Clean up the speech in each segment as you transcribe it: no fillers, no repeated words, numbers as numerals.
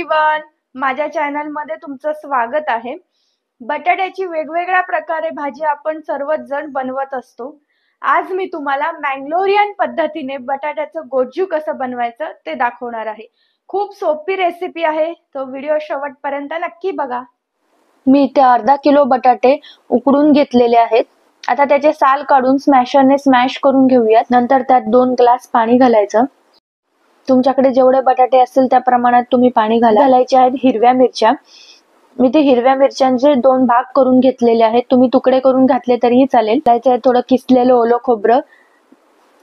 Everyone, माझ्या channel मध्ये तुमचं स्वागत आहे। बटाट्याची वेगवेगळ्या प्रकारे भाजी आपण सर्वच जण बनवत असतो। आज मी तुम्हाला मँगलोरियन पद्धतीने बटाट्याचं गोज्जू कसं बनवायचं ते दाखवणार आहे। खूप सोपी रेसिपी आहे, तो व्हिडिओ शेवटपर्यंत नक्की बघा। मी इथे अर्धा किलो बटाटे उकडून घेतलेले आहेत। आता त्याचे साल काढून स्मॅशरने स्मॅश करून घेऊयात। नंतर त्यात 2 ग्लास पाणी घालायचं। तुमच्याकडे जेवढे बटाटे असतील त्या प्रमाणात तुम्ही पाणी घालायचे आहेत। हिरव्या मिरच्या, मी ते हिरव्या मिरच्यांचे 2 भाग करून घेतलेले आहेत। तुम्ही तुकडे करून घातले तरीही चालेल। त्याचे थोडं किसलेलं ओलं खोबरं,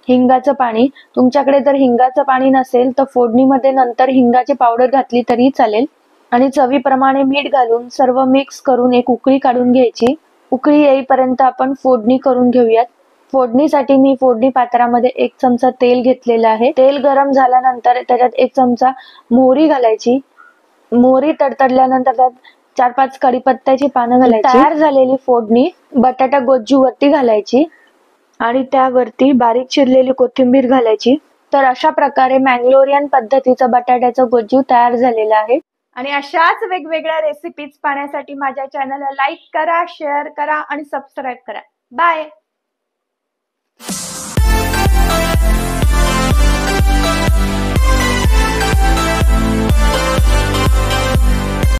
हिंगाचं पाणी, तुमच्याकडे जर हिंगाचं पाणी नसेल तर फोडणीमध्ये नंतर हिंगाची पावडर घातली तरीही चालेल। आणि चवीप्रमाणे मीठ घालून सर्व मिक्स करून एक उकळी काढून घ्यायची। उकळी येईपर्यंत आपण फोडणी करून घेऊयात। फोडणीसाठी मी फोडणी पात्रामध्ये 1 चमचा तेल घेतलेला आहे। तेल गरम झाल्यानंतर त्याच्यात 1 चमचा मोहरी घालायची। मोहरी तडतडल्यानंतर त्यात 4-5 कढीपत्त्याची पानं घालायची। तयार झालेली फोडणी बटाटा गोज्जू वरती घालायची आणि त्यावरती बारीक चिरलेली कोथिंबीर घालायची। तर अशा प्रकारे मँगलोरियन पद्धतीचं बटाट्याचं गोज्जू तयार झालेलं आहे। आणि अशाच वेगवेगळ्या रेसिपीज पाहण्यासाठी माझ्या चॅनलला लाईक करा, शेअर करा आणि सबस्क्राईब करा। बाय।